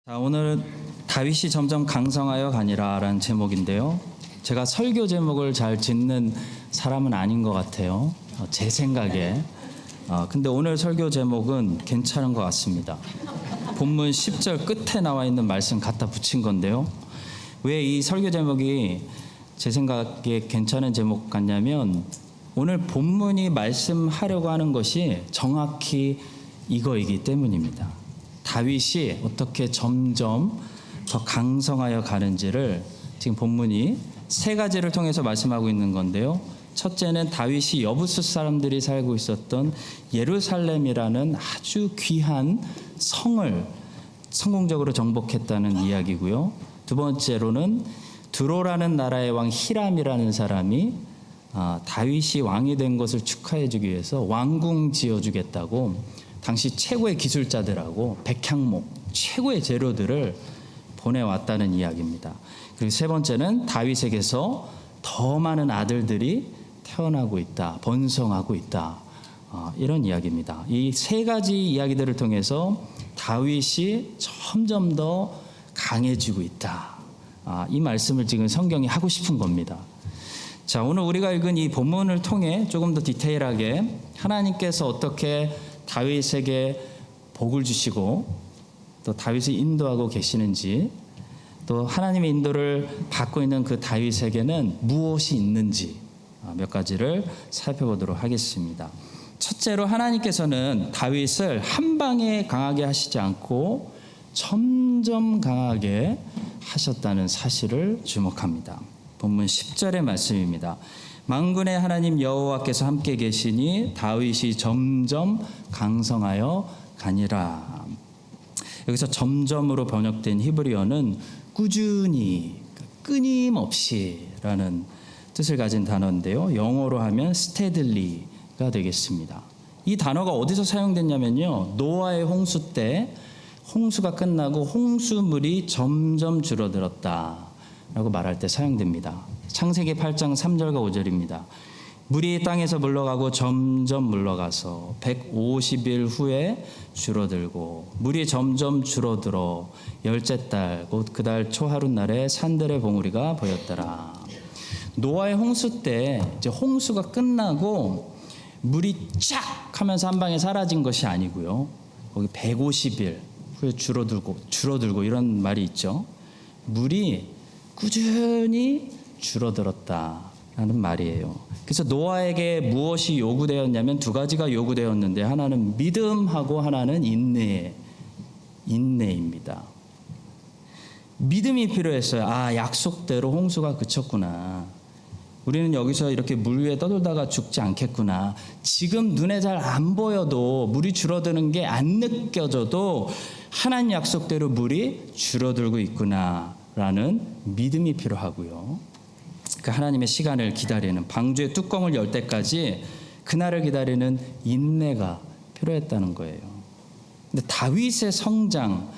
자, 오늘은 다윗이 점점 강성하여 가니라라는 제목인데요. 제가 설교 제목을 잘 짓는 사람은 아닌 것 같아요. 제 생각에. 근데 오늘 설교 제목은 괜찮은 것 같습니다. 본문 10절 끝에 나와 있는 말씀 갖다 붙인 건데요. 왜 이 설교 제목이 제 생각에 괜찮은 제목 같냐면 오늘 본문이 말씀하려고 하는 것이 정확히 이거이기 때문입니다. 다윗이 어떻게 점점 더 강성하여 가는지를 지금 본문이 세 가지를 통해서 말씀하고 있는 건데요. 첫째는 다윗이 여부스 사람들이 살고 있었던 예루살렘이라는 아주 귀한 성을 성공적으로 정복했다는 이야기고요. 두 번째로는 두로라는 나라의 왕 히람이라는 사람이 다윗이 왕이 된 것을 축하해 주기 위해서 왕궁 지어주겠다고 당시 최고의 기술자들하고 백향목, 최고의 재료들을 보내왔다는 이야기입니다. 그리고 세 번째는 다윗에게서 더 많은 아들들이 태어나고 있다, 번성하고 있다, 이런 이야기입니다. 이 세 가지 이야기들을 통해서 다윗이 점점 더 강해지고 있다. 이 말씀을 지금 성경이 하고 싶은 겁니다. 자, 오늘 우리가 읽은 이 본문을 통해 조금 더 디테일하게 하나님께서 어떻게 다윗에게 복을 주시고 또 다윗을 인도하고 계시는지, 또 하나님의 인도를 받고 있는 그 다윗에게는 무엇이 있는지 몇 가지를 살펴보도록 하겠습니다. 첫째로 하나님께서는 다윗을 한 방에 강하게 하시지 않고 점점 강하게 하셨다는 사실을 주목합니다. 본문 10절의 말씀입니다. 만군의 하나님 여호와께서 함께 계시니 다윗이 점점 강성하여 가니라. 여기서 점점으로 번역된 히브리어는 꾸준히, 끊임없이라는 뜻을 가진 단어인데요. 영어로 하면 steadily 가 되겠습니다. 이 단어가 어디서 사용됐냐면요, 노아의 홍수 때 홍수가 끝나고 홍수물이 점점 줄어들었다 라고 말할 때 사용됩니다. 창세기 8장 3절과 5절입니다. 물이 땅에서 물러가고 점점 물러가서 150일 후에 줄어들고 물이 점점 줄어들어 열째 달 곧 그 달 초하룻날에 산들의 봉우리가 보였더라. 노아의 홍수 때 이제 홍수가 끝나고 물이 쫙 하면서 한 방에 사라진 것이 아니고요. 거기 150일 후에 줄어들고 이런 말이 있죠. 물이 꾸준히 줄어들었다라는 말이에요. 그래서 노아에게 무엇이 요구되었냐면 두 가지가 요구되었는데, 하나는 믿음하고 하나는 인내입니다. 믿음이 필요했어요. 약속대로 홍수가 그쳤구나. 우리는 여기서 이렇게 물 위에 떠돌다가 죽지 않겠구나. 지금 눈에 잘 안 보여도, 물이 줄어드는 게 안 느껴져도 하나님 약속대로 물이 줄어들고 있구나라는 믿음이 필요하고요. 그 하나님의 시간을 기다리는, 방주의 뚜껑을 열 때까지 그날을 기다리는 인내가 필요했다는 거예요. 근데 다윗의 성장,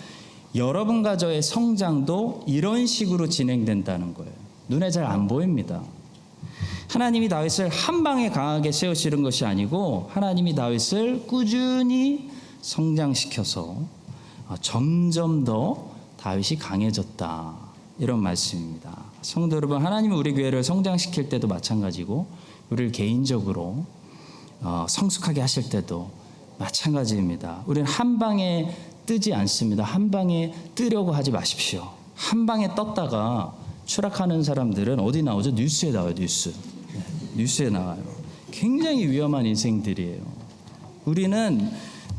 여러분과 저의 성장도 이런 식으로 진행된다는 거예요. 눈에 잘 안 보입니다. 하나님이 다윗을 한 방에 강하게 세우시는 것이 아니고 하나님이 다윗을 꾸준히 성장시켜서 점점 더 다윗이 강해졌다, 이런 말씀입니다. 성도 여러분, 하나님이 우리 교회를 성장시킬 때도 마찬가지고 우리를 개인적으로 성숙하게 하실 때도 마찬가지입니다. 우리는 한 방에 뜨지 않습니다. 한 방에 뜨려고 하지 마십시오. 한 방에 떴다가 추락하는 사람들은 어디 나오죠? 뉴스에 나와요. 뉴스에 나와요. 굉장히 위험한 인생들이에요. 우리는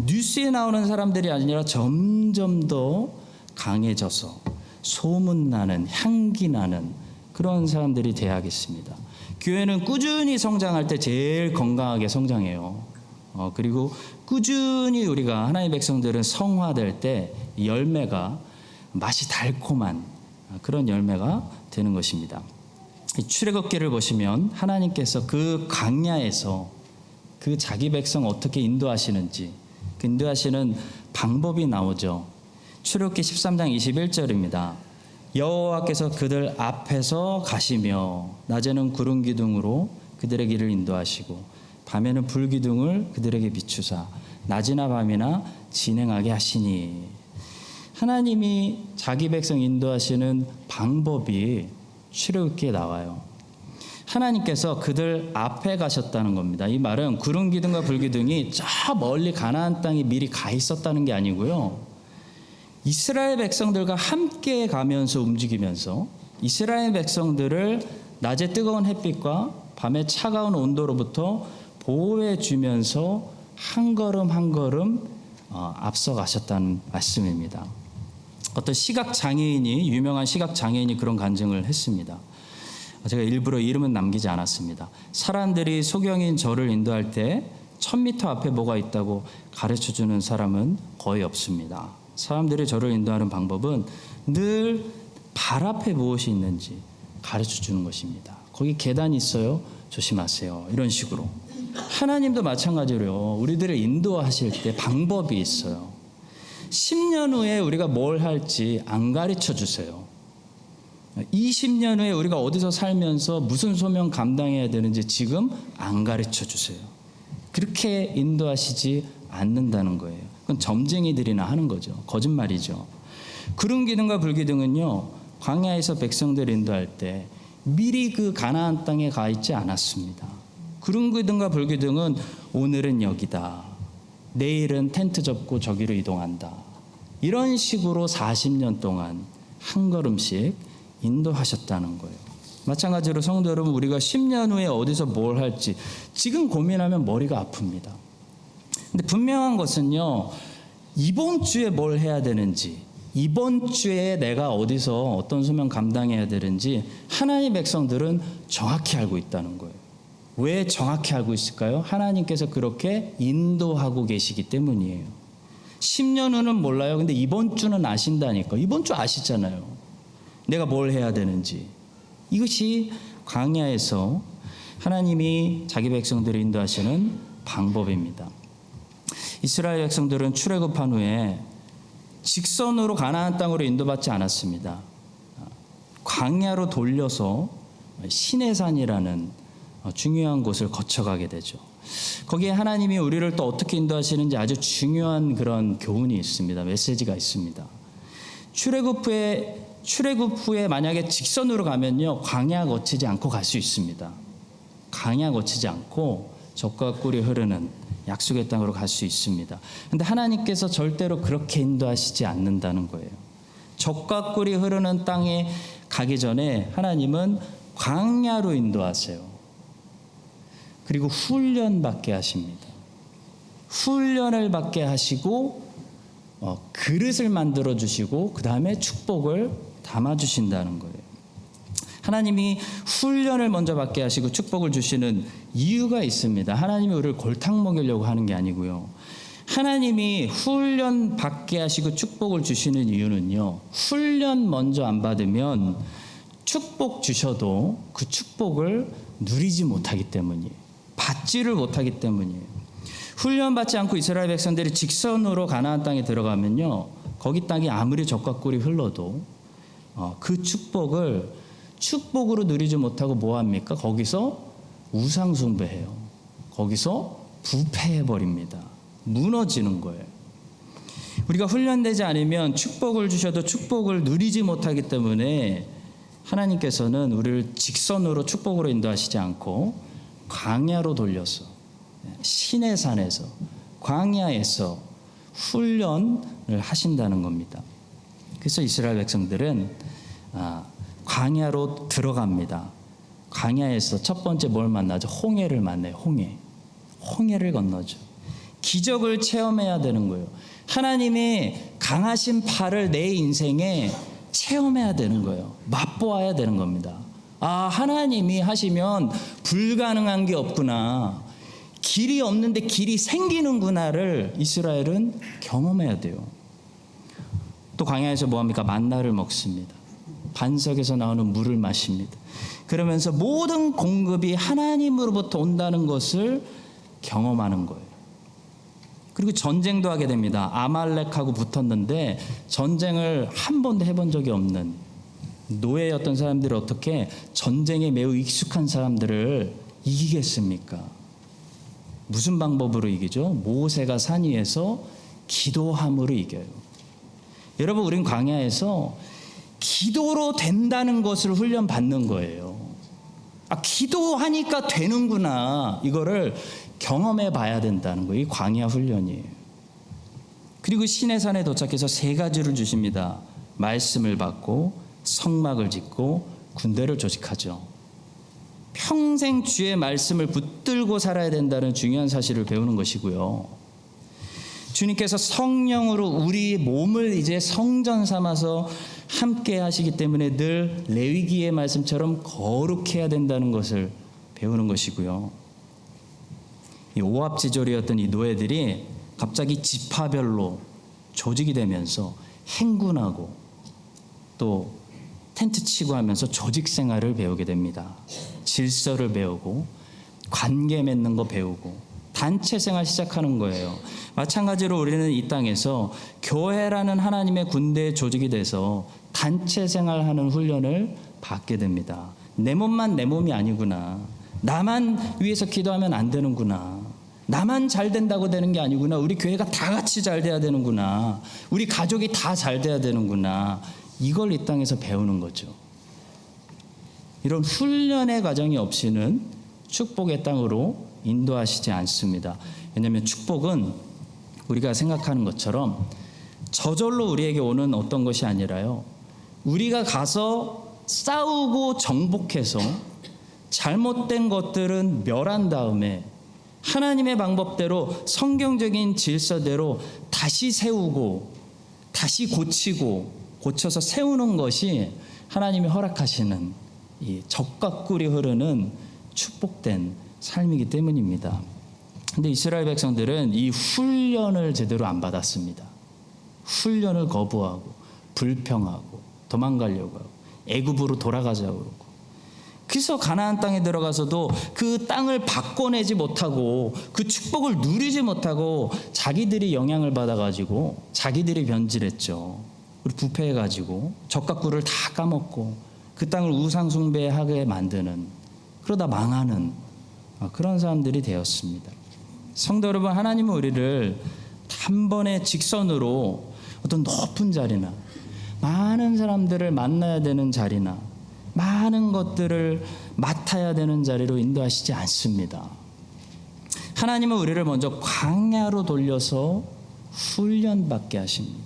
뉴스에 나오는 사람들이 아니라 점점 더 강해져서 소문나는, 향기나는 그런 사람들이 돼야겠습니다. 교회는 꾸준히 성장할 때 제일 건강하게 성장해요. 그리고 꾸준히 우리가 하나님의 백성들은 성화될 때 열매가 맛이 달콤한 그런 열매가 되는 것입니다. 출애굽기를 보시면 하나님께서 그 광야에서 그 자기 백성 어떻게 인도하시는지, 그 인도하시는 방법이 나오죠. 출애굽기 13장 21절입니다. 여호와께서 그들 앞에서 가시며 낮에는 구름 기둥으로 그들의 길을 인도하시고 밤에는 불 기둥을 그들에게 비추사 낮이나 밤이나 진행하게 하시니, 하나님이 자기 백성 인도하시는 방법이 출애굽기에 나와요. 하나님께서 그들 앞에 가셨다는 겁니다. 이 말은 구름 기둥과 불 기둥이 저 멀리 가나안 땅에 미리 가 있었다는 게 아니고요. 이스라엘 백성들과 함께 가면서 움직이면서 이스라엘 백성들을 낮에 뜨거운 햇빛과 밤에 차가운 온도로부터 보호해 주면서 한 걸음 한 걸음 앞서 가셨다는 말씀입니다. 어떤 유명한 시각 장애인이 그런 간증을 했습니다. 제가 일부러 이름은 남기지 않았습니다. 사람들이 소경인 저를 인도할 때 1000m 앞에 뭐가 있다고 가르쳐주는 사람은 거의 없습니다. 사람들이 저를 인도하는 방법은 늘 발 앞에 무엇이 있는지 가르쳐주는 것입니다. 거기 계단이 있어요. 조심하세요. 이런 식으로. 하나님도 마찬가지로요. 우리들을 인도하실 때 방법이 있어요. 10년 후에 우리가 뭘 할지 안 가르쳐 주세요. 20년 후에 우리가 어디서 살면서 무슨 소명 감당해야 되는지 지금 안 가르쳐 주세요. 그렇게 인도하시지 않는다는 거예요. 그건 점쟁이들이나 하는 거죠. 거짓말이죠. 구름 기둥과 불 기둥은요, 광야에서 백성들 인도할 때 미리 그 가나안 땅에 가 있지 않았습니다. 구름 기둥과 불 기둥은 오늘은 여기다, 내일은 텐트 접고 저기로 이동한다, 이런 식으로 40년 동안 한 걸음씩 인도하셨다는 거예요. 마찬가지로 성도 여러분, 우리가 10년 후에 어디서 뭘 할지 지금 고민하면 머리가 아픕니다. 근데 분명한 것은요, 이번 주에 뭘 해야 되는지, 이번 주에 내가 어디서 어떤 소명 감당해야 되는지 하나님의 백성들은 정확히 알고 있다는 거예요. 왜 정확히 알고 있을까요? 하나님께서 그렇게 인도하고 계시기 때문이에요. 10년 후는 몰라요. 근데 이번 주는 아신다니까. 이번 주 아시잖아요. 내가 뭘 해야 되는지. 이것이 광야에서 하나님이 자기 백성들을 인도하시는 방법입니다. 이스라엘 백성들은 출애굽한 후에 직선으로 가나안 땅으로 인도받지 않았습니다. 광야로 돌려서 시내산이라는 중요한 곳을 거쳐가게 되죠. 거기에 하나님이 우리를 또 어떻게 인도하시는지 아주 중요한 그런 교훈이 있습니다. 메시지가 있습니다. 출애굽 후에 만약에 직선으로 가면요, 광야 거치지 않고 갈 수 있습니다. 광야 거치지 않고 젖과 꿀이 흐르는 약속의 땅으로 갈 수 있습니다. 그런데 하나님께서 절대로 그렇게 인도하시지 않는다는 거예요. 젖과 꿀이 흐르는 땅에 가기 전에 하나님은 광야로 인도하세요. 그리고 훈련받게 하십니다. 훈련을 받게 하시고 그릇을 만들어 주시고 그 다음에 축복을 담아 주신다는 거예요. 하나님이 훈련을 먼저 받게 하시고 축복을 주시는 이유가 있습니다. 하나님이 우리를 골탕 먹이려고 하는 게 아니고요. 하나님이 훈련 받게 하시고 축복을 주시는 이유는요, 훈련 먼저 안 받으면 축복 주셔도 그 축복을 누리지 못하기 때문이에요. 받지를 못하기 때문이에요. 훈련 받지 않고 이스라엘 백성들이 직선으로 가나안 땅에 들어가면요, 거기 땅이 아무리 젖과 꿀이 흘러도 그 축복으로 누리지 못하고 뭐합니까? 거기서 우상 숭배해요. 거기서 부패해버립니다. 무너지는 거예요. 우리가 훈련되지 않으면 축복을 주셔도 축복을 누리지 못하기 때문에 하나님께서는 우리를 직선으로 축복으로 인도하시지 않고 광야로 돌려서 시내산에서 광야에서 훈련을 하신다는 겁니다. 그래서 이스라엘 백성들은 광야로 들어갑니다. 광야에서 첫 번째 뭘 만나죠? 홍해를 만나요. 홍해를 건너죠. 기적을 체험해야 되는 거예요. 하나님의 강하신 팔을 내 인생에 체험해야 되는 거예요. 맛보아야 되는 겁니다. 하나님이 하시면 불가능한 게 없구나, 길이 없는데 길이 생기는구나를 이스라엘은 경험해야 돼요. 또 광야에서 뭐합니까? 만나를 먹습니다. 반석에서 나오는 물을 마십니다. 그러면서 모든 공급이 하나님으로부터 온다는 것을 경험하는 거예요. 그리고 전쟁도 하게 됩니다. 아말렉하고 붙었는데 전쟁을 한 번도 해본 적이 없는 노예였던 사람들이 어떻게 전쟁에 매우 익숙한 사람들을 이기겠습니까? 무슨 방법으로 이기죠? 모세가 산 위에서 기도함으로 이겨요. 여러분, 우린 광야에서 기도로 된다는 것을 훈련받는 거예요. 기도하니까 되는구나. 이거를 경험해 봐야 된다는 거예요. 이 광야 훈련이에요. 그리고 시내산에 도착해서 3가지를 주십니다. 말씀을 받고 성막을 짓고 군대를 조직하죠. 평생 주의 말씀을 붙들고 살아야 된다는 중요한 사실을 배우는 것이고요. 주님께서 성령으로 우리 몸을 이제 성전 삼아서 함께 하시기 때문에 늘 레위기의 말씀처럼 거룩해야 된다는 것을 배우는 것이고요. 이 오합지졸이었던 이 노예들이 갑자기 지파별로 조직이 되면서 행군하고 또 텐트 치고 하면서 조직 생활을 배우게 됩니다. 질서를 배우고 관계 맺는 거 배우고 단체 생활 시작하는 거예요. 마찬가지로 우리는 이 땅에서 교회라는 하나님의 군대의 조직이 돼서 단체 생활하는 훈련을 받게 됩니다. 내 몸만 내 몸이 아니구나. 나만 위해서 기도하면 안 되는구나. 나만 잘 된다고 되는 게 아니구나. 우리 교회가 다 같이 잘 돼야 되는구나. 우리 가족이 다 잘 돼야 되는구나. 이걸 이 땅에서 배우는 거죠. 이런 훈련의 과정이 없이는 축복의 땅으로 인도하시지 않습니다. 왜냐하면 축복은 우리가 생각하는 것처럼 저절로 우리에게 오는 어떤 것이 아니라요. 우리가 가서 싸우고 정복해서 잘못된 것들은 멸한 다음에 하나님의 방법대로 성경적인 질서대로 다시 세우고 다시 고치고 고쳐서 세우는 것이 하나님이 허락하시는 이 젖과 꿀이 흐르는 축복된 삶이기 때문입니다. 근데 이스라엘 백성들은 이 훈련을 제대로 안 받았습니다. 훈련을 거부하고 불평하고 도망가려고 하고 애굽으로 돌아가자고 그러고, 그래서 가나안 땅에 들어가서도 그 땅을 바꿔내지 못하고 그 축복을 누리지 못하고 자기들이 영향을 받아가지고 자기들이 변질했죠. 그리고 부패해가지고 젖과 꿀을 다 까먹고 그 땅을 우상 숭배하게 만드는, 그러다 망하는 그런 사람들이 되었습니다. 성도 여러분, 하나님은 우리를 단번에 직선으로 어떤 높은 자리나 많은 사람들을 만나야 되는 자리나 많은 것들을 맡아야 되는 자리로 인도하시지 않습니다. 하나님은 우리를 먼저 광야로 돌려서 훈련받게 하십니다.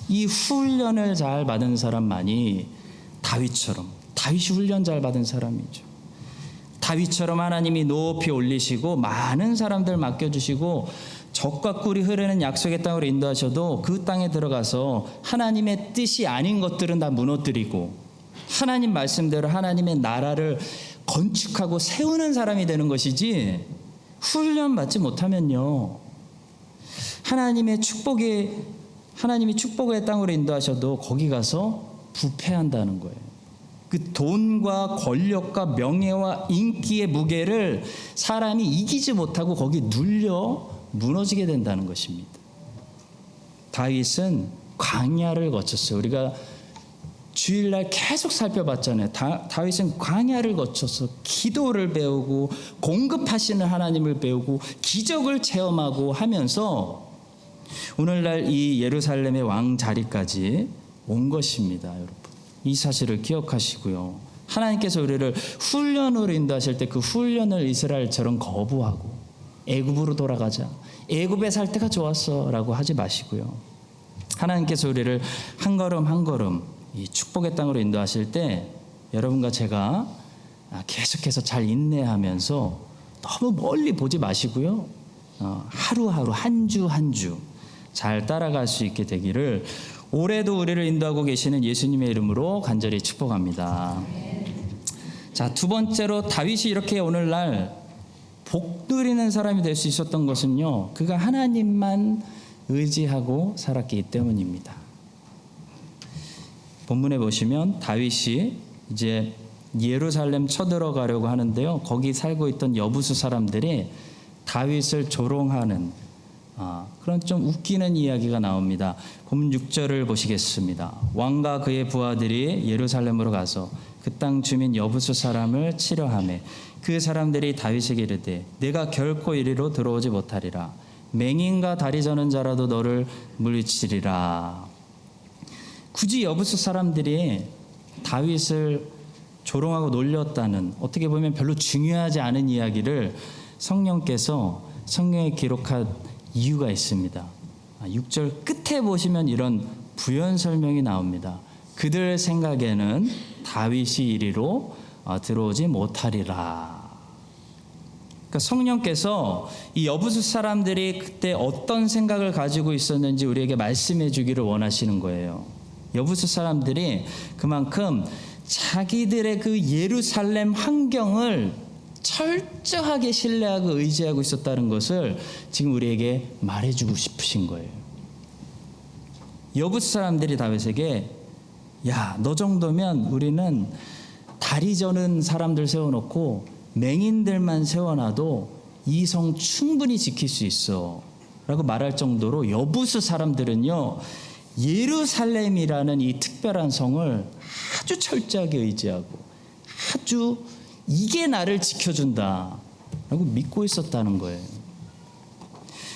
이 훈련을 잘 받은 사람만이 다윗이 훈련 잘 받은 사람이죠. 다윗처럼 하나님이 높이 올리시고 많은 사람들 맡겨주시고 젖과 꿀이 흐르는 약속의 땅으로 인도하셔도 그 땅에 들어가서 하나님의 뜻이 아닌 것들은 다 무너뜨리고 하나님 말씀대로 하나님의 나라를 건축하고 세우는 사람이 되는 것이지, 훈련받지 못하면요, 하나님이 축복의 땅으로 인도하셔도 거기 가서 부패한다는 거예요. 그 돈과 권력과 명예와 인기의 무게를 사람이 이기지 못하고 거기 눌려 무너지게 된다는 것입니다. 다윗은 광야를 거쳤어요. 우리가 주일날 계속 살펴봤잖아요. 다윗은 광야를 거쳐서 기도를 배우고 공급하시는 하나님을 배우고 기적을 체험하고 하면서 오늘날 이 예루살렘의 왕 자리까지 온 것입니다. 여러분, 이 사실을 기억하시고요. 하나님께서 우리를 훈련으로 인도하실 때 그 훈련을 이스라엘처럼 거부하고 애굽으로 돌아가자, 애굽에 살 때가 좋았어 라고 하지 마시고요. 하나님께서 우리를 한 걸음 한 걸음 이 축복의 땅으로 인도하실 때 여러분과 제가 계속해서 잘 인내하면서 너무 멀리 보지 마시고요. 하루하루 한 주 한 주 잘 따라갈 수 있게 되기를 올해도 우리를 인도하고 계시는 예수님의 이름으로 간절히 축복합니다. 자, 두 번째로 다윗이 이렇게 오늘날 복 누리는 사람이 될 수 있었던 것은요, 그가 하나님만 의지하고 살았기 때문입니다. 본문에 보시면 다윗이 이제 예루살렘 쳐들어가려고 하는데요, 거기 살고 있던 여부수 사람들이 다윗을 조롱하는 그런 좀 웃기는 이야기가 나옵니다. 본문 6절을 보시겠습니다. 왕과 그의 부하들이 예루살렘으로 가서 그 땅 주민 여부수 사람을 치려하매 그 사람들이 다윗에게 이르되 내가 결코 이리로 들어오지 못하리라. 맹인과 다리 저는 자라도 너를 물리치리라. 굳이 여부수 사람들이 다윗을 조롱하고 놀렸다는, 어떻게 보면 별로 중요하지 않은 이야기를 성령께서 성경에 기록한 이유가 있습니다. 6절 끝에 보시면 이런 부연 설명이 나옵니다. 그들 생각에는 다윗이 이리로 들어오지 못하리라. 그러니까 성령께서 이 여부수 사람들이 그때 어떤 생각을 가지고 있었는지 우리에게 말씀해 주기를 원하시는 거예요. 여부수 사람들이 그만큼 자기들의 그 예루살렘 환경을 철저하게 신뢰하고 의지하고 있었다는 것을 지금 우리에게 말해주고 싶으신 거예요. 여부수 사람들이 다윗에게, 야, 너 정도면 우리는 다리 저는 사람들 세워놓고 맹인들만 세워놔도 이 성 충분히 지킬 수 있어 라고 말할 정도로 여부수 사람들은요, 예루살렘이라는 이 특별한 성을 아주 철저하게 의지하고 아주 이게 나를 지켜준다 라고 믿고 있었다는 거예요.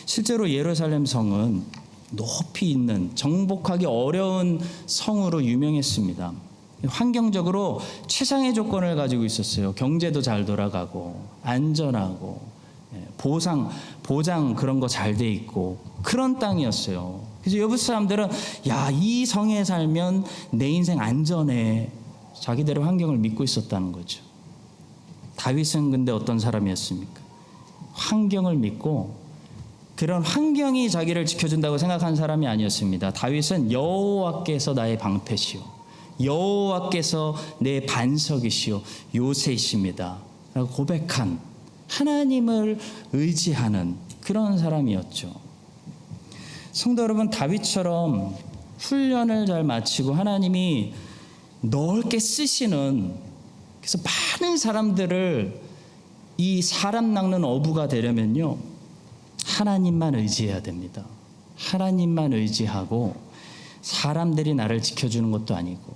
실제로 예루살렘 성은 높이 있는 정복하기 어려운 성으로 유명했습니다. 환경적으로 최상의 조건을 가지고 있었어요. 경제도 잘 돌아가고 안전하고 보장 그런 거 잘 돼 있고 그런 땅이었어요. 그래서 여부수 사람들은, 야, 이 성에 살면 내 인생 안전해, 자기들의 환경을 믿고 있었다는 거죠. 다윗은 근데 어떤 사람이었습니까? 환경을 믿고 그런 환경이 자기를 지켜준다고 생각한 사람이 아니었습니다. 다윗은 여호와께서 나의 방패시오, 여호와께서 내 반석이시오, 요새이십니다 라고 고백한, 하나님을 의지하는 그런 사람이었죠. 성도 여러분, 다윗처럼 훈련을 잘 마치고 하나님이 넓게 쓰시는, 그래서 많은 사람들을 이 사람 낚는 어부가 되려면요, 하나님만 의지해야 됩니다. 하나님만 의지하고 사람들이 나를 지켜주는 것도 아니고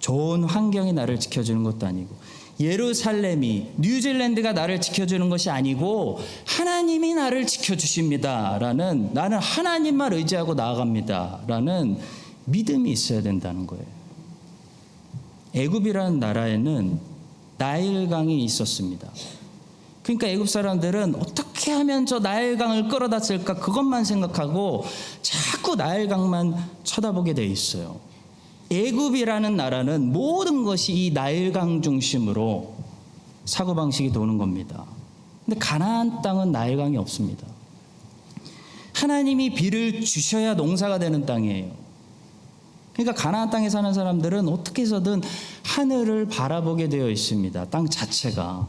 좋은 환경이 나를 지켜주는 것도 아니고 예루살렘이, 뉴질랜드가 나를 지켜주는 것이 아니고 하나님이 나를 지켜주십니다 라는, 나는 하나님만 의지하고 나아갑니다 라는 믿음이 있어야 된다는 거예요. 애굽이라는 나라에는 나일강이 있었습니다. 그러니까 애굽 사람들은 어떻게 하면 저 나일강을 끌어다 쓸까 그것만 생각하고 자꾸 나일강만 쳐다보게 돼 있어요. 애굽이라는 나라는 모든 것이 이 나일강 중심으로 사고방식이 도는 겁니다. 근데 가나안 땅은 나일강이 없습니다. 하나님이 비를 주셔야 농사가 되는 땅이에요. 그러니까 가나안 땅에 사는 사람들은 어떻게 해서든 하늘을 바라보게 되어 있습니다. 땅 자체가.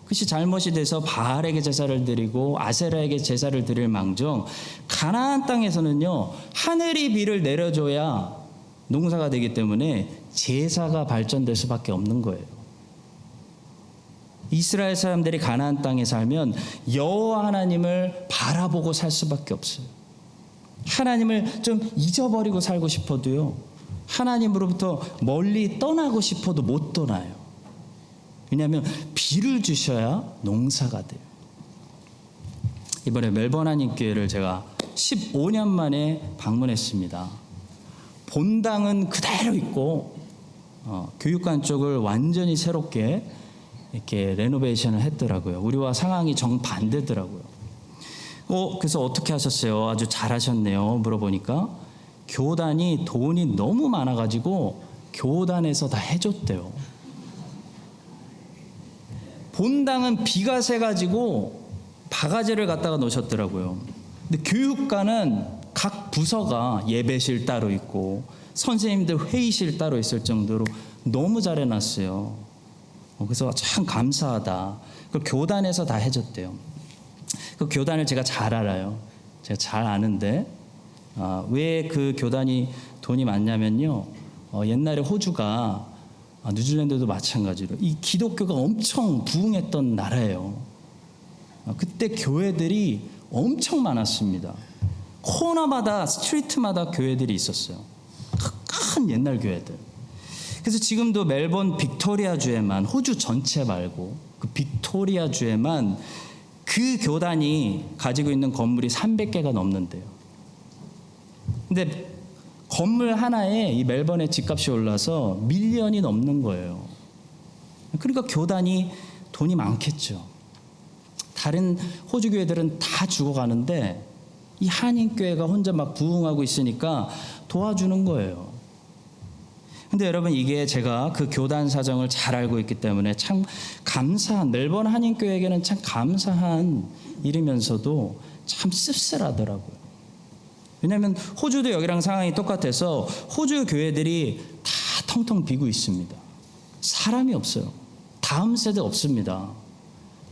그것이 잘못이 돼서 바알에게 제사를 드리고 아세라에게 제사를 드릴 망정, 가나안 땅에서는요, 하늘이 비를 내려줘야 농사가 되기 때문에 제사가 발전될 수밖에 없는 거예요. 이스라엘 사람들이 가나안 땅에 살면 여호와 하나님을 바라보고 살 수밖에 없어요. 하나님을 좀 잊어버리고 살고 싶어도요, 하나님으로부터 멀리 떠나고 싶어도 못 떠나요. 왜냐하면 비를 주셔야 농사가 돼요. 이번에 멜번 한인교회를 제가 15년 만에 방문했습니다. 본당은 그대로 있고 교육관 쪽을 완전히 새롭게 이렇게 레노베이션을 했더라고요. 우리와 상황이 정반대더라고요. 그래서 어떻게 하셨어요? 아주 잘하셨네요. 물어보니까 교단이 돈이 너무 많아가지고 교단에서 다 해줬대요. 본당은 비가 새가지고 바가지를 갖다가 놓으셨더라고요. 근데 교육관은 각 부서가 예배실 따로 있고 선생님들 회의실 따로 있을 정도로 너무 잘 해놨어요. 그래서 참 감사하다. 그 교단에서 다 해줬대요. 그 교단을 제가 잘 알아요. 제가 잘 아는데 왜 그 교단이 돈이 많냐면요, 옛날에 호주가, 뉴질랜드도 마찬가지로 이 기독교가 엄청 부흥했던 나라예요. 그때 교회들이 엄청 많았습니다. 코너마다, 스트리트마다 교회들이 있었어요. 큰 옛날 교회들. 그래서 지금도 멜번 빅토리아주에만, 호주 전체 말고 그 빅토리아주에만 그 교단이 가지고 있는 건물이 300개가 넘는데요. 근데 건물 하나에 이 멜번의 집값이 올라서 밀리언이 넘는 거예요. 그러니까 교단이 돈이 많겠죠. 다른 호주 교회들은 다 죽어가는데 이 한인교회가 혼자 막 부흥하고 있으니까 도와주는 거예요. 근데 여러분, 이게 제가 그 교단 사정을 잘 알고 있기 때문에 참 감사한, 멜번 한인교회에게는 참 감사한 일이면서도 참 씁쓸하더라고요. 왜냐하면 호주도 여기랑 상황이 똑같아서 호주 교회들이 다 텅텅 비고 있습니다. 사람이 없어요. 다음 세대 없습니다.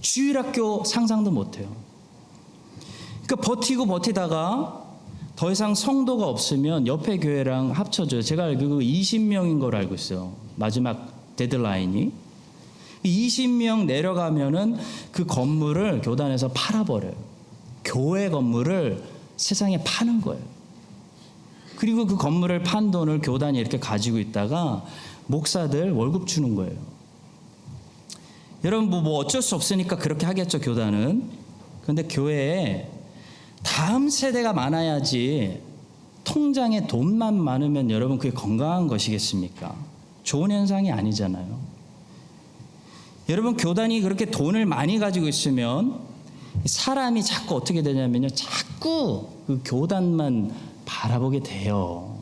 주일학교 상상도 못해요. 그러니까 버티다가 더 이상 성도가 없으면 옆에 교회랑 합쳐져요. 제가 알기로 20명인 걸 알고 있어요. 마지막 데드라인이. 20명 내려가면은 그 건물을 교단에서 팔아버려요. 교회 건물을 세상에 파는 거예요. 그리고 그 건물을 판 돈을 교단이 이렇게 가지고 있다가 목사들 월급 주는 거예요. 여러분, 뭐 어쩔 수 없으니까 그렇게 하겠죠, 교단은. 그런데 교회에 다음 세대가 많아야지, 통장에 돈만 많으면 여러분 그게 건강한 것이겠습니까? 좋은 현상이 아니잖아요. 여러분, 교단이 그렇게 돈을 많이 가지고 있으면 사람이 자꾸 어떻게 되냐면요, 자꾸 그 교단만 바라보게 돼요.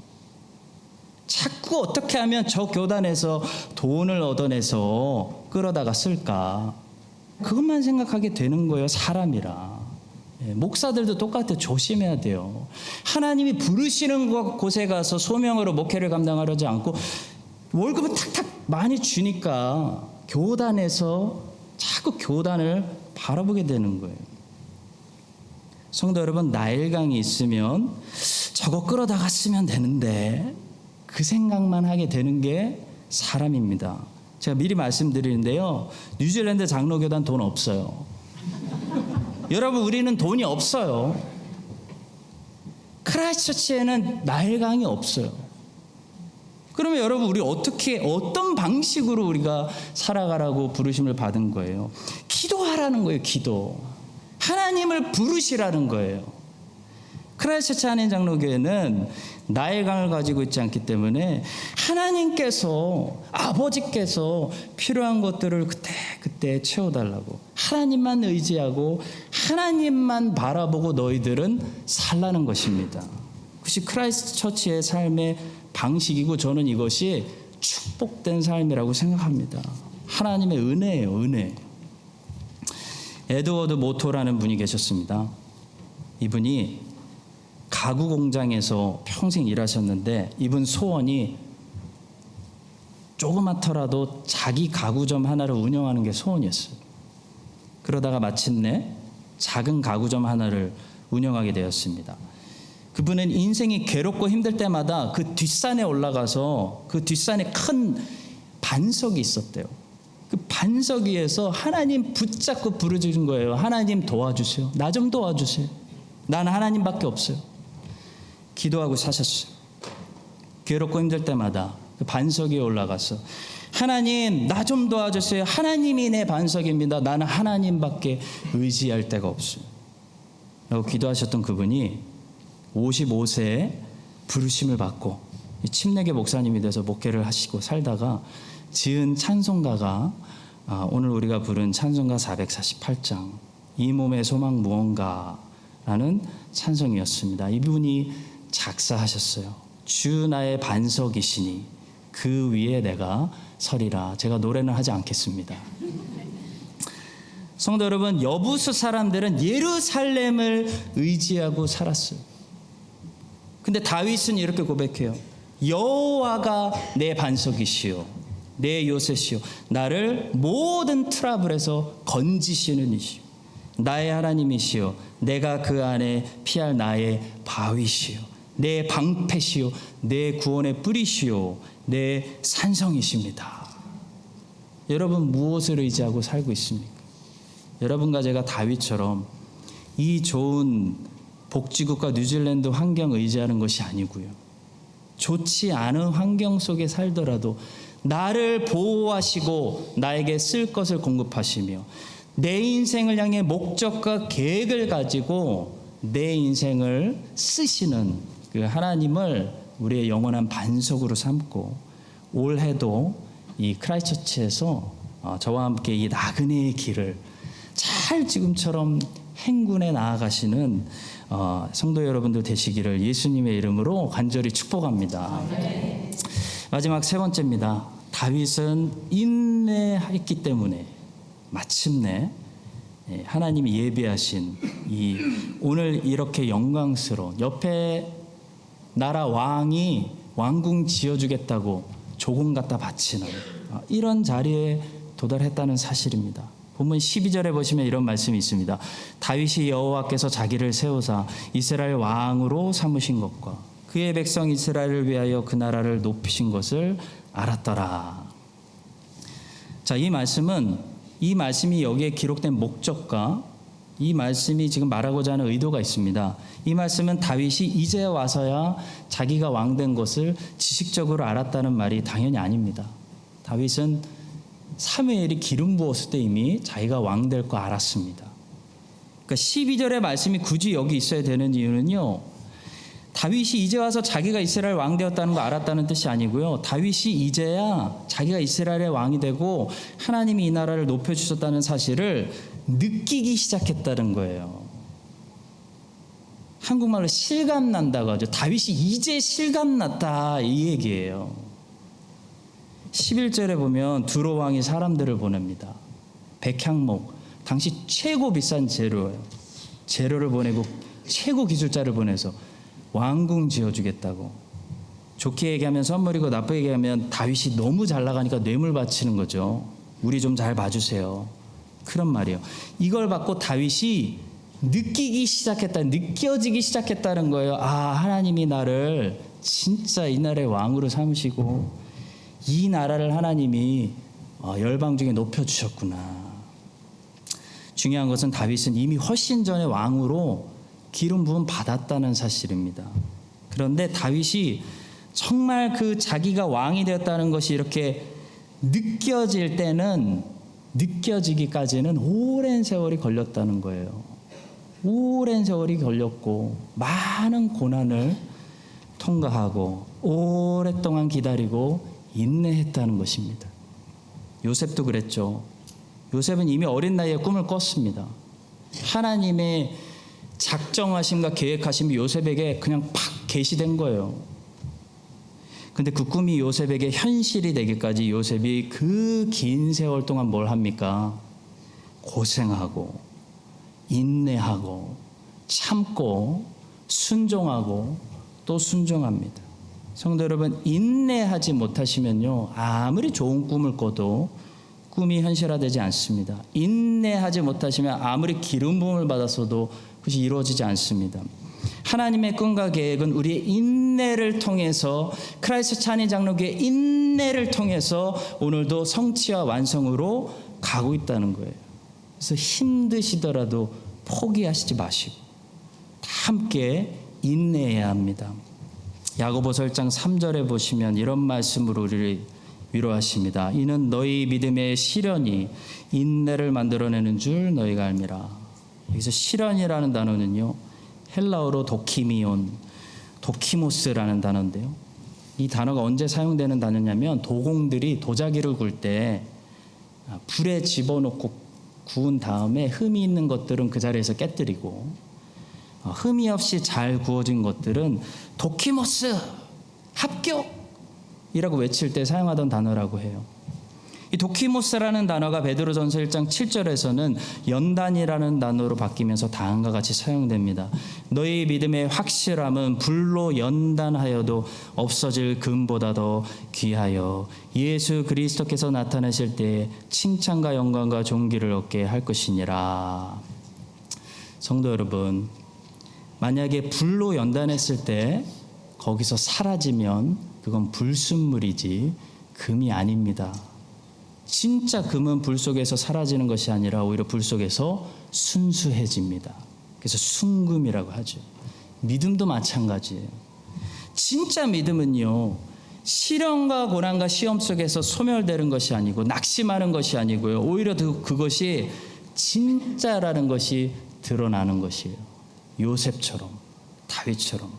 자꾸 어떻게 하면 저 교단에서 돈을 얻어내서 끌어다가 쓸까, 그것만 생각하게 되는 거예요, 사람이라. 목사들도 똑같아요. 조심해야 돼요. 하나님이 부르시는 곳에 가서 소명으로 목회를 감당하려지 않고 월급을 탁탁 많이 주니까 교단에서 자꾸 교단을 바라보게 되는 거예요. 성도 여러분, 나일강이 있으면 저거 끌어다가 쓰면 되는데 그 생각만 하게 되는 게 사람입니다. 제가 미리 말씀드리는데요, 뉴질랜드 장로교단 돈 없어요. 여러분, 우리는 돈이 없어요. 크라이스트처치에는 나일강이 없어요. 그러면 여러분, 우리 어떤 방식으로 우리가 살아가라고 부르심을 받은 거예요? 기도하라는 거예요. 기도. 하나님을 부르시라는 거예요. 크라이스트처치 한인장로교회는 나일강을 가지고 있지 않기 때문에 하나님께서, 아버지께서 필요한 것들을 그때 채워달라고, 하나님만 의지하고 하나님만 바라보고 너희들은 살라는 것입니다. 그것이 크라이스트처치의 삶의 방식이고, 저는 이것이 축복된 삶이라고 생각합니다. 하나님의 은혜예요, 은혜. 에드워드 모토라는 분이 계셨습니다. 이분이 가구 공장에서 평생 일하셨는데 이분 소원이 조그맣더라도 자기 가구점 하나를 운영하는 게 소원이었어요. 그러다가 마침내 작은 가구점 하나를 운영하게 되었습니다. 그분은 인생이 괴롭고 힘들 때마다 그 뒷산에 올라가서 그 뒷산에 큰 반석이 있었대요. 그 반석 위에서 하나님 붙잡고 부르짖은 거예요. 하나님 도와주세요. 나 좀 도와주세요. 나는 하나님밖에 없어요. 기도하고 사셨어요. 괴롭고 힘들 때마다 그 반석 위에 올라가서 하나님, 나 좀 도와주세요. 하나님이 내 반석입니다. 나는 하나님밖에 의지할 데가 없어요. 라고 기도하셨던 그분이 55세에 부르심을 받고 침례교 목사님이 돼서 목회를 하시고 살다가 지은 찬송가가 오늘 우리가 부른 찬송가 448장, 이 몸의 소망 무언가라는 찬송이었습니다. 이분이 작사하셨어요. 주 나의 반석이시니 그 위에 내가 서리라. 제가 노래는 하지 않겠습니다. 성도 여러분, 여부수 사람들은 예루살렘을 의지하고 살았어요. 근데 다윗은 이렇게 고백해요. 여호와가 내 반석이시요 내 요새시요 나를 모든 트러블에서 건지시는 이시요 나의 하나님이시요 내가 그 안에 피할 나의 바위시요 내 방패시요 내 구원의 뿌리시요 내 산성이십니다. 여러분, 무엇을 의지하고 살고 있습니까? 여러분과 제가 다윗처럼 이 좋은 복지국가 뉴질랜드 환경 의지하는 것이 아니고요, 좋지 않은 환경 속에 살더라도 나를 보호하시고 나에게 쓸 것을 공급하시며 내 인생을 향해 목적과 계획을 가지고 내 인생을 쓰시는 그 하나님을 우리의 영원한 반석으로 삼고 올해도 이 크라이스트처치에서 저와 함께 이 나그네의 길을 잘 지금처럼 행군해 나아가시는 성도 여러분들 되시기를 예수님의 이름으로 간절히 축복합니다. 마지막 세 번째입니다. 다윗은 인내했기 때문에 마침내 하나님이 예비하신 이 오늘 이렇게 영광스러운 옆에 나라 왕이 왕궁 지어주겠다고 조공 갖다 바치는 이런 자리에 도달했다는 사실입니다. 본문 12절에 보시면 이런 말씀이 있습니다. 다윗이 여호와께서 자기를 세우사 이스라엘 왕으로 삼으신 것과 그의 백성 이스라엘을 위하여 그 나라를 높이신 것을 알았더라. 자, 이 말씀이 여기에 기록된 목적과 이 말씀이 지금 말하고자 하는 의도가 있습니다. 이 말씀은 다윗이 이제 와서야 자기가 왕된 것을 지식적으로 알았다는 말이 당연히 아닙니다. 다윗은 사무엘이 기름 부었을 때 이미 자기가 왕될 거 알았습니다. 그러니까 12절의 말씀이 굳이 여기 있어야 되는 이유는요, 다윗이 이제 와서 자기가 이스라엘 왕 되었다는 거 알았다는 뜻이 아니고요, 다윗이 이제야 자기가 이스라엘의 왕이 되고 하나님이 이 나라를 높여주셨다는 사실을 느끼기 시작했다는 거예요. 한국말로 실감난다고 하죠. 다윗이 이제 실감났다, 이 얘기예요. 11절에 보면 두로 왕이 사람들을 보냅니다. 백향목, 당시 최고 비싼 재료예요. 재료를 보내고 최고 기술자를 보내서 왕궁 지어주겠다고. 좋게 얘기하면 선물이고 나쁘게 얘기하면 다윗이 너무 잘 나가니까 뇌물 바치는 거죠. 우리 좀 잘 봐주세요. 그런 말이에요. 이걸 받고 다윗이 느끼기 시작했다, 느껴지기 시작했다는 거예요. 아, 하나님이 나를 진짜 이 나라의 왕으로 삼으시고 이 나라를 하나님이 열방 중에 높여주셨구나. 중요한 것은 다윗은 이미 훨씬 전에 왕으로 기름 부음 받았다는 사실입니다. 그런데 다윗이 정말 그 자기가 왕이 되었다는 것이 이렇게 느껴질 때는, 느껴지기까지는 오랜 세월이 걸렸다는 거예요. 오랜 세월이 걸렸고 많은 고난을 통과하고 오랫동안 기다리고 인내했다는 것입니다. 요셉도 그랬죠. 요셉은 이미 어린 나이에 꿈을 꿨습니다. 하나님의 작정하심과 계획하심이 요셉에게 그냥 팍 계시된 거예요. 근데 그 꿈이 요셉에게 현실이 되기까지 요셉이 그 긴 세월 동안 뭘 합니까? 고생하고 인내하고 참고 순종하고 또 순종합니다. 성도 여러분, 인내하지 못하시면요, 아무리 좋은 꿈을 꿔도 꿈이 현실화되지 않습니다. 인내하지 못하시면 아무리 기름 부음을 받았어도 그것이 이루어지지 않습니다. 하나님의 꿈과 계획은 우리의 인내를 통해서, 크라이스트 찬이 장로교의 인내를 통해서 오늘도 성취와 완성으로 가고 있다는 거예요. 그래서 힘드시더라도 포기하시지 마시고 다 함께 인내해야 합니다. 야고보서 1장 3절에 보시면 이런 말씀으로 우리를 위로하십니다. 이는 너희 믿음의 시련이 인내를 만들어내는 줄 너희가 알미라. 여기서 시련이라는 단어는요, 헬라어로 도키미온, 도키모스라는 단어인데요, 이 단어가 언제 사용되는 단어냐면 도공들이 도자기를 굴 때 불에 집어넣고 구운 다음에 흠이 있는 것들은 그 자리에서 깨뜨리고 흠이 없이 잘 구워진 것들은 도키모스, 합격이라고 외칠 때 사용하던 단어라고 해요. 이 도키모스라는 단어가 베드로전서 1장 7절에서는 연단이라는 단어로 바뀌면서 다음과 같이 사용됩니다. 너희 믿음의 확실함은 불로 연단하여도 없어질 금보다 더 귀하여 예수 그리스도께서 나타나실 때에 칭찬과 영광과 존귀를 얻게 할 것이니라. 성도 여러분, 만약에 불로 연단했을 때 거기서 사라지면 그건 불순물이지 금이 아닙니다. 진짜 금은 불 속에서 사라지는 것이 아니라 오히려 불 속에서 순수해집니다. 그래서 순금이라고 하죠. 믿음도 마찬가지예요. 진짜 믿음은요, 시련과 고난과 시험 속에서 소멸되는 것이 아니고 낙심하는 것이 아니고요, 오히려 그것이 진짜라는 것이 드러나는 것이에요. 요셉처럼, 다윗처럼.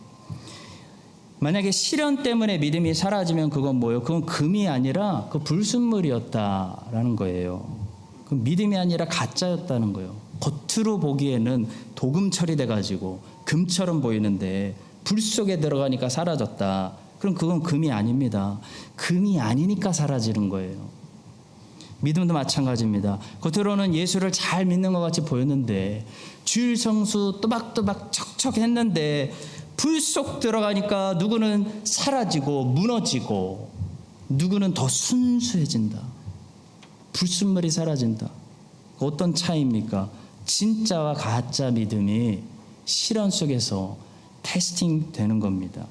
만약에 시련 때문에 믿음이 사라지면 그건 뭐예요? 그건 금이 아니라 그 불순물이었다라는 거예요. 그 믿음이 아니라 가짜였다는 거예요. 겉으로 보기에는 도금 처리돼 가지고 금처럼 보이는데 불 속에 들어가니까 사라졌다. 그럼 그건 금이 아닙니다. 금이 아니니까 사라지는 거예요. 믿음도 마찬가지입니다. 겉으로는 예수를 잘 믿는 것 같이 보였는데 주일 성수 또박또박 척척 했는데 불 속 들어가니까 누구는 사라지고 무너지고 누구는 더 순수해진다. 불순물이 사라진다. 어떤 차이입니까? 진짜와 가짜 믿음이 시련 속에서 테스팅 되는 겁니다.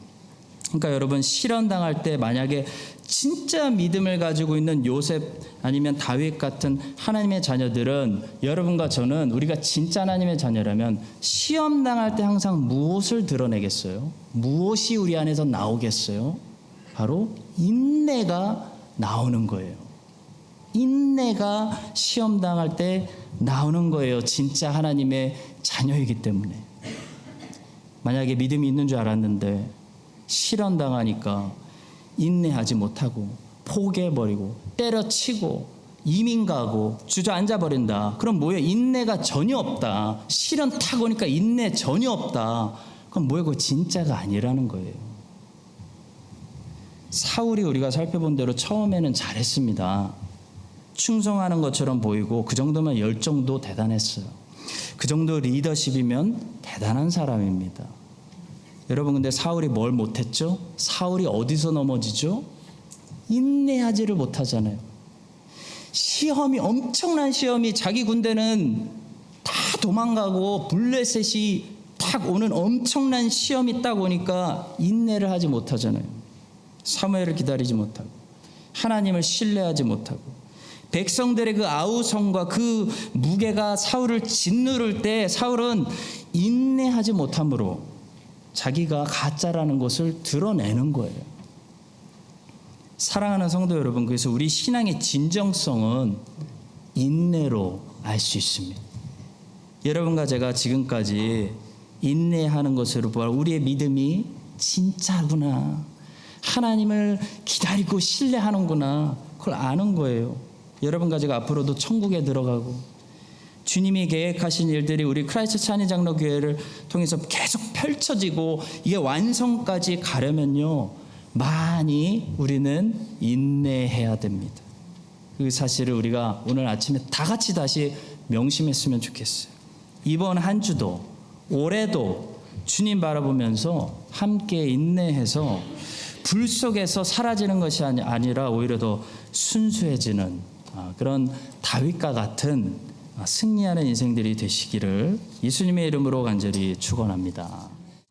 그러니까 여러분, 시련 당할 때 만약에 진짜 믿음을 가지고 있는 요셉 아니면 다윗 같은 하나님의 자녀들은, 여러분과 저는 우리가 진짜 하나님의 자녀라면 시험 당할 때 항상 무엇을 드러내겠어요? 무엇이 우리 안에서 나오겠어요? 바로 인내가 나오는 거예요. 인내가 시험 당할 때 나오는 거예요. 진짜 하나님의 자녀이기 때문에. 만약에 믿음이 있는 줄 알았는데 시련 당하니까 인내하지 못하고 포기해버리고 때려치고 이민 가고 주저앉아 버린다. 그럼 뭐예요? 인내가 전혀 없다. 시련 타고 오니까 인내 전혀 없다. 그럼 뭐예요? 그거 진짜가 아니라는 거예요. 사울이 우리가 살펴본 대로 처음에는 잘했습니다. 충성하는 것처럼 보이고 그 정도면 열정도 대단했어요. 그 정도 리더십이면 대단한 사람입니다. 여러분, 근데 사울이 뭘 못했죠? 사울이 어디서 넘어지죠? 인내하지를 못하잖아요. 시험이, 엄청난 시험이, 자기 군대는 다 도망가고 블레셋이 탁 오는 엄청난 시험이 딱 오니까 인내를 하지 못하잖아요. 사무엘을 기다리지 못하고 하나님을 신뢰하지 못하고 백성들의 그 아우성과 그 무게가 사울을 짓누를 때 사울은 인내하지 못함으로 자기가 가짜라는 것을 드러내는 거예요. 사랑하는 성도 여러분, 그래서 우리 신앙의 진정성은 인내로 알 수 있습니다. 여러분과 제가 지금까지 인내하는 것으로 보아 우리의 믿음이 진짜구나, 하나님을 기다리고 신뢰하는구나, 그걸 아는 거예요. 여러분과 제가 앞으로도 천국에 들어가고 주님이 계획하신 일들이 우리 크라이스트 찬의장로교회를 통해서 계속 펼쳐지고 이게 완성까지 가려면요, 많이 우리는 인내해야 됩니다. 그 사실을 우리가 오늘 아침에 다 같이 다시 명심했으면 좋겠어요. 이번 한 주도 올해도 주님 바라보면서 함께 인내해서 불 속에서 사라지는 것이 아니라 오히려 더 순수해지는 그런 다윗과 같은 승리하는 인생들이 되시기를 예수님의 이름으로 간절히 축원합니다.